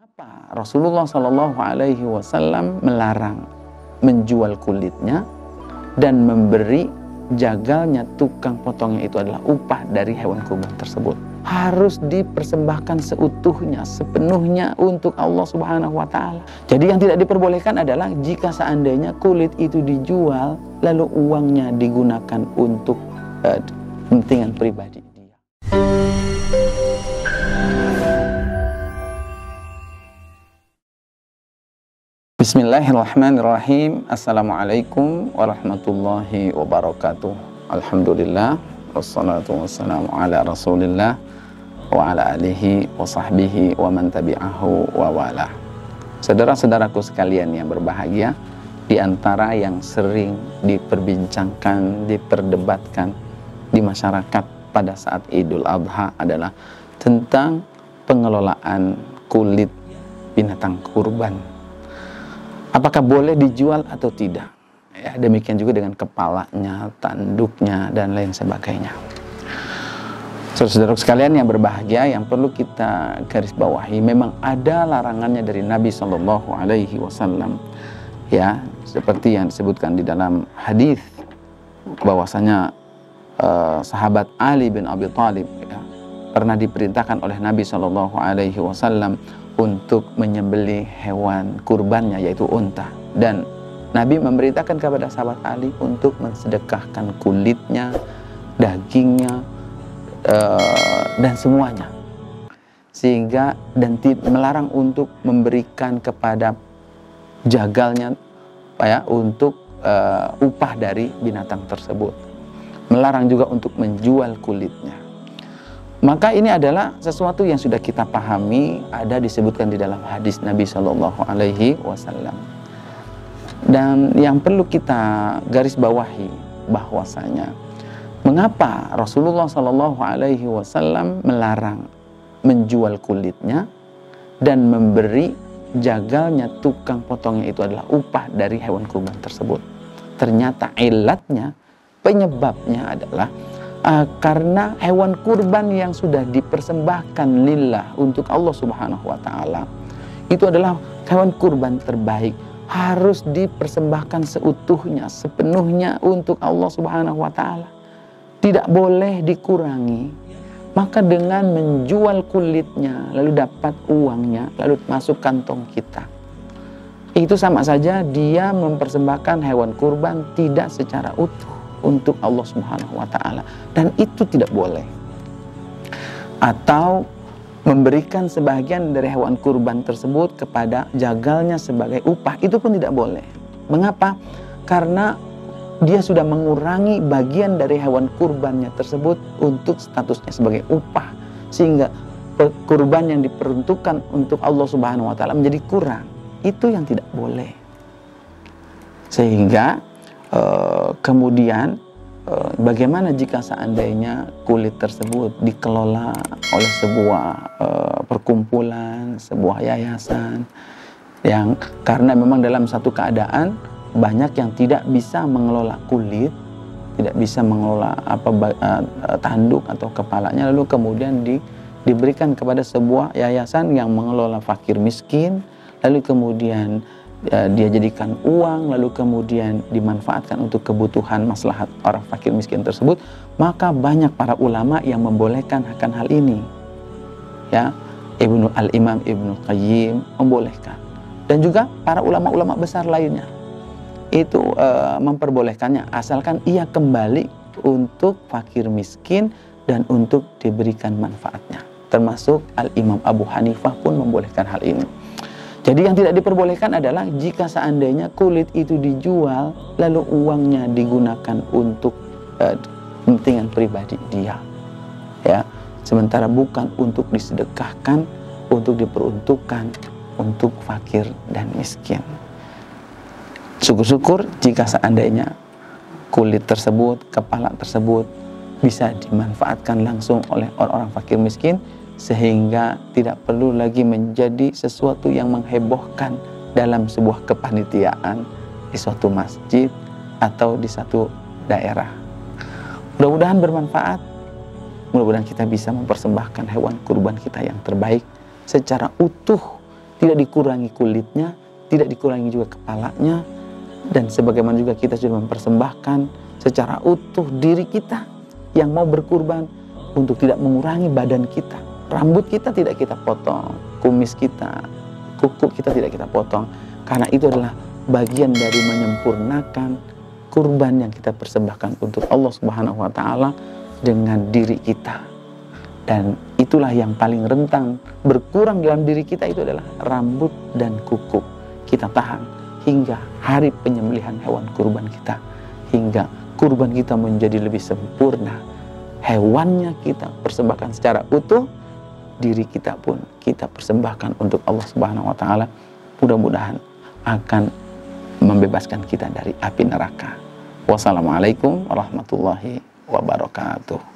Apa Rasulullah Shallallahu Alaihi Wasallam melarang menjual kulitnya dan memberi jagalnya tukang potongnya itu adalah upah dari hewan kurban tersebut. Harus dipersembahkan seutuhnya, sepenuhnya untuk Allah Subhanahu wa Ta'ala. Jadi yang tidak diperbolehkan adalah jika seandainya kulit itu dijual lalu uangnya digunakan untuk kepentingan pribadi dia. Bismillahirrahmanirrahim. Assalamualaikum warahmatullahi wabarakatuh. Alhamdulillah, wassalatu wassalamu ala rasulillah wa ala alihi wa sahbihi wa man tabi'ahu wa wala. Saudara-saudaraku sekalian yang berbahagia, di antara yang sering diperbincangkan, diperdebatkan di masyarakat pada saat Idul Adha adalah tentang pengelolaan kulit binatang kurban. Apakah boleh dijual atau tidak? Ya, demikian juga dengan kepalanya, tanduknya, dan lain sebagainya. Saudara-saudara sekalian yang berbahagia, yang perlu kita garis bawahi, memang ada larangannya dari Nabi Shallallahu Alaihi Wasallam. Ya, seperti yang disebutkan di dalam hadis bahwasanya sahabat Ali bin Abi Thalib ya, pernah diperintahkan oleh Nabi Shallallahu Alaihi Wasallam untuk menyembelih hewan kurbannya yaitu unta, dan Nabi memerintahkan kepada sahabat Ali untuk mensedekahkan kulitnya, dagingnya, dan semuanya, sehingga dan melarang untuk memberikan kepada jagalnya ya, untuk upah dari binatang tersebut, melarang juga untuk menjual kulitnya. Maka ini adalah sesuatu yang sudah kita pahami, ada disebutkan di dalam hadis Nabi Shallallahu Alaihi Wasallam. Dan yang perlu kita garis bawahi bahwasanya mengapa Rasulullah Shallallahu Alaihi Wasallam melarang menjual kulitnya dan memberi jagalnya tukang potongnya itu adalah upah dari hewan kurban tersebut. Ternyata ilatnya, penyebabnya adalah karena hewan kurban yang sudah dipersembahkan lillah untuk Allah Subhanahu wa Ta'ala itu adalah hewan kurban terbaik, harus dipersembahkan seutuhnya, sepenuhnya untuk Allah Subhanahu wa Ta'ala, tidak boleh dikurangi. Maka dengan menjual kulitnya lalu dapat uangnya lalu masuk kantong kita, itu sama saja dia mempersembahkan hewan kurban tidak secara utuh untuk Allah Subhanahu wa Ta'ala, dan itu tidak boleh. Atau memberikan sebagian dari hewan kurban tersebut kepada jagalnya sebagai upah, itu pun tidak boleh. Mengapa? Karena dia sudah mengurangi bagian dari hewan kurbannya tersebut untuk statusnya sebagai upah, sehingga kurban yang diperuntukkan untuk Allah Subhanahu wa Ta'ala menjadi kurang. Itu yang tidak boleh. Sehingga kemudian bagaimana jika seandainya kulit tersebut dikelola oleh sebuah perkumpulan, sebuah yayasan, yang karena memang dalam satu keadaan banyak yang tidak bisa mengelola kulit, tidak bisa mengelola tanduk atau kepalanya, lalu kemudian diberikan kepada sebuah yayasan yang mengelola fakir miskin, lalu kemudian dia jadikan uang, lalu kemudian dimanfaatkan untuk kebutuhan maslahat orang fakir miskin tersebut, maka banyak para ulama yang membolehkan akan hal ini. Ya, Al-Imam Ibnu Qayyim membolehkan, dan juga para ulama-ulama besar lainnya itu memperbolehkannya, asalkan ia kembali untuk fakir miskin dan untuk diberikan manfaatnya. Termasuk Al-Imam Abu Hanifah pun membolehkan hal ini. Jadi yang tidak diperbolehkan adalah jika seandainya kulit itu dijual lalu uangnya digunakan untuk kepentingan pribadi dia, ya, sementara bukan untuk disedekahkan, untuk diperuntukkan untuk fakir dan miskin. Syukur-syukur jika seandainya kulit tersebut, kepala tersebut bisa dimanfaatkan langsung oleh orang-orang fakir miskin, sehingga tidak perlu lagi menjadi sesuatu yang menghebohkan dalam sebuah kepanitiaan di suatu masjid atau di satu daerah. Mudah-mudahan bermanfaat. Mudah-mudahan kita bisa mempersembahkan hewan kurban kita yang terbaik secara utuh, tidak dikurangi kulitnya, tidak dikurangi juga kepalanya, dan sebagaimana juga kita sudah mempersembahkan secara utuh diri kita yang mau berkurban untuk tidak mengurangi badan kita. Rambut kita tidak kita potong, kumis kita, kuku kita tidak kita potong, karena itu adalah bagian dari menyempurnakan kurban yang kita persembahkan untuk Allah Subhanahu wa Ta'ala dengan diri kita. Dan itulah yang paling rentan berkurang dalam diri kita, itu adalah rambut dan kuku. Kita tahan hingga hari penyembelihan hewan kurban kita, hingga kurban kita menjadi lebih sempurna. Hewannya kita persembahkan secara utuh, diri kita pun kita persembahkan untuk Allah Subhanahu wa Ta'ala. Mudah-mudahan akan membebaskan kita dari api neraka. Wassalamualaikum warahmatullahi wabarakatuh.